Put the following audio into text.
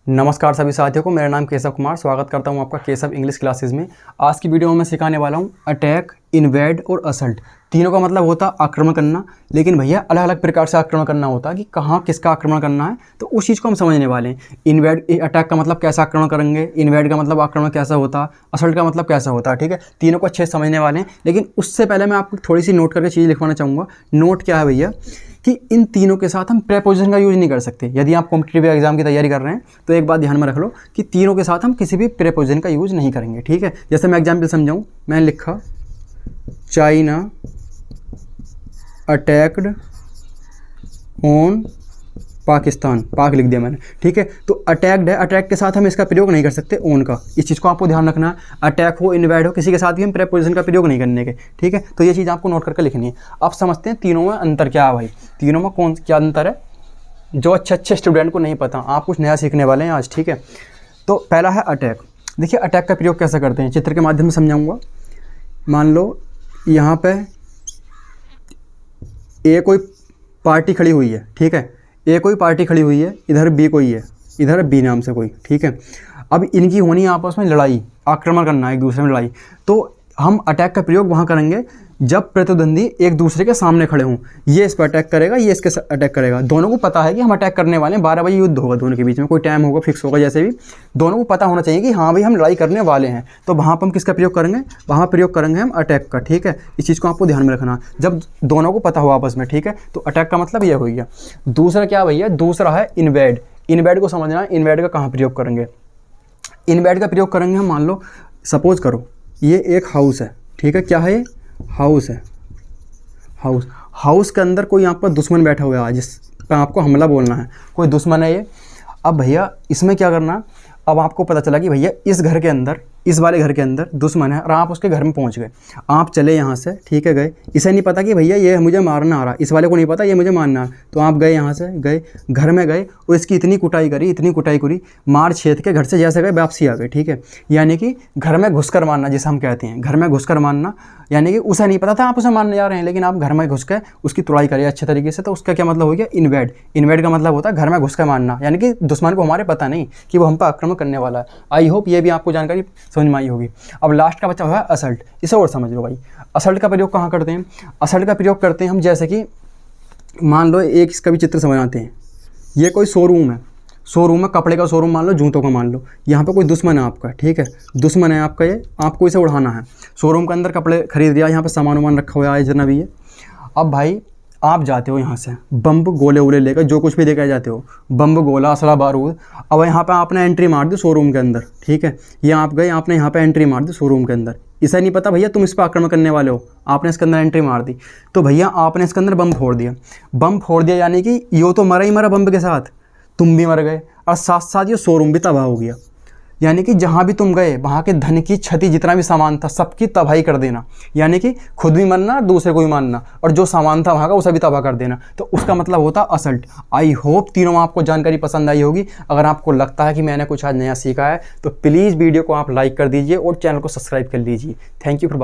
नमस्कार सभी साथियों को, मेरा नाम केशव कुमार। स्वागत करता हूं आपका केशव इंग्लिश क्लासेस में। आज की वीडियो में मैं सिखाने वाला हूं अटैक, इन्वेड और असल्ट। तीनों का मतलब होता है आक्रमण करना, लेकिन भैया अलग अलग प्रकार से आक्रमण करना होता है कि कहाँ किसका आक्रमण करना है, तो उस चीज़ को हम समझने वाले हैं। इन्वेड अटैक का मतलब कैसा आक्रमण करेंगे, इन्वेड का मतलब आक्रमण कैसा होता है, असल्ट का मतलब कैसा होता है। ठीक है, तीनों को अच्छे से समझने वाले हैं। लेकिन उससे पहले मैं आपको थोड़ी सी नोट करके चीज़ लिखवाना चाहूँगा। नोट क्या है भैया कि इन तीनों के साथ हम प्रेपोजिशन का यूज़ नहीं कर सकते। यदि आप कॉम्पिटिटिव एग्जाम की तैयारी कर रहे हैं तो एक बात ध्यान में रख लो कि तीनों के साथ हम किसी भी प्रेपोजिशन का यूज़ नहीं करेंगे। ठीक है, जैसे मैं एग्जाम्पल समझाऊँ, मैंने लिखा चाइना अटैक्ड ऑन पाकिस्तान, पाक लिख दिया मैंने। ठीक है, तो अटैक्ड है, अटैक के साथ हम इसका प्रयोग नहीं कर सकते ओन का। इस चीज़ को आपको ध्यान रखना है। अटैक हो, इन्वेड हो, किसी के साथ भी हम प्रेपोजिशन का प्रयोग नहीं करने के। ठीक है, तो ये चीज़ आपको नोट करके लिखनी है। अब समझते हैं तीनों में अंतर क्या है भाई। तीनों में कौन क्या अंतर है जो अच्छे स्टूडेंट को नहीं पता। आप कुछ नया सीखने वाले हैं आज। ठीक है, तो पहला है अटैक। देखिए अटैक का प्रयोग कैसे करते हैं, चित्र के माध्यम से समझाऊँगा। मान लो यहाँ पे ए कोई पार्टी खड़ी हुई है। ठीक है, ए कोई पार्टी खड़ी हुई है, इधर बी कोई है, इधर बी नाम से कोई। ठीक है, अब इनकी होनी है आपस में लड़ाई, आक्रमण करना है एक दूसरे में लड़ाई। तो हम अटैक का प्रयोग वहाँ करेंगे जब प्रतिद्वंदी एक दूसरे के सामने खड़े हों। ये इस पर अटैक करेगा, ये इसके अटैक करेगा। दोनों को पता है कि हम अटैक करने वाले हैं। 12 बजे युद्ध होगा दोनों के बीच में, कोई टाइम होगा फिक्स होगा, जैसे भी दोनों को पता होना चाहिए कि हाँ भाई हम लड़ाई करने वाले हैं। तो वहाँ पर हम किसका प्रयोग करेंगे, वहाँ प्रयोग करेंगे हम अटैक का। ठीक है, इस चीज़ को आपको ध्यान में रखना जब दोनों को पता हो आपस में। ठीक है, तो अटैक का मतलब ये हो गया। दूसरा क्या भैया, दूसरा है इन्वेड। इन्वेड को समझना है, इन्वेड का कहाँ प्रयोग करेंगे। इन्वेड का प्रयोग करेंगे हम, मान लो सपोज करो ये एक हाउस है। ठीक है, क्या है ये, हाउस है। हाउस के अंदर कोई यहाँ पर दुश्मन बैठा हुआ है जिस पर आपको हमला बोलना है। कोई दुश्मन है ये। अब भैया इसमें क्या करना, अब आपको पता चला कि भैया इस घर के अंदर, इस वाले घर के अंदर दुश्मन है और आप उसके घर में पहुंच गए। आप चले यहाँ से, ठीक है, गए। इसे नहीं पता कि भैया ये मुझे मारना आ रहा, इस वाले को नहीं पता ये मुझे मारना है। तो आप गए, यहाँ से गए, घर में गए और इसकी इतनी कुटाई करी, इतनी कुटाई करी, मार छेद के घर से जैसे गए वापसी आ गए। ठीक है, यानी कि घर में घुसकर मारना जिसे हम कहते हैं, घर में घुसकर मारना। यानी कि उसे नहीं पता था आप उसे मारने जा रहे हैं, लेकिन आप घर में घुस के उसकी तुड़ाई करिए अच्छे तरीके से। तो उसका क्या मतलब हो गया, इन्वेड। इन्वेड का मतलब होता है घर में घुस कर मारना, यानी कि दुश्मन को हमारे पता नहीं कि वो हम पर आक्रमण करने वाला है। आई होप ये भी आपको जानकारी समझ में आई होगी। अब लास्ट का बच्चा हुआ है असल्ट। इसे और समझ लो भाई। असल्ट का प्रयोग कहाँ करते हैं, असल्ट का प्रयोग करते हैं हम जैसे कि मान लो एक इसका भी चित्र समझाते हैं। ये कोई शोरूम है, शोरूम है, कपड़े का शोरूम मान लो, जूतों का मान लो। यहाँ पे कोई दुश्मन है आपका। ठीक है, दुश्मन है आपका, ये आपको इसे उड़ाना है। शोरूम के अंदर कपड़े खरीद दिया, यहाँ पे सामान वामान रखा हुआ है जितना भी है। अब भाई आप जाते हो यहाँ से बम्ब गोले वोले लेकर, जो कुछ भी लेकर जाते हो, बम्ब गोला असला बारूद। अब यहाँ पे आपने एंट्री मार दी शोरूम के अंदर। ठीक है, ये आप गए, आपने यहाँ पे एंट्री मार दी शोरूम के अंदर। इसे नहीं पता भैया तुम इस पर आक्रमण करने वाले हो, आपने इसके अंदर एंट्री मार दी। तो भैया आपने इसके अंदर बम फोड़ दिया। बम फोड़ दिया यानी कि यो तो मरा ही मरा बम्ब के साथ, तुम भी मर गए और साथ साथ ये शोरूम भी तबाह हो गया। यानी कि जहाँ भी तुम गए वहाँ के धन की क्षति, जितना भी सामान था सबकी तबाही कर देना। यानी कि खुद भी मरना, दूसरे को भी मारना, और जो सामान था वहाँ का उसे भी तबाह कर देना। तो उसका मतलब होता असल्ट। आई होप तीनों में आपको जानकारी पसंद आई होगी। अगर आपको लगता है कि मैंने कुछ आज नया सीखा है तो प्लीज़ वीडियो को आप लाइक कर दीजिए और चैनल को सब्सक्राइब कर लीजिए। Thank you for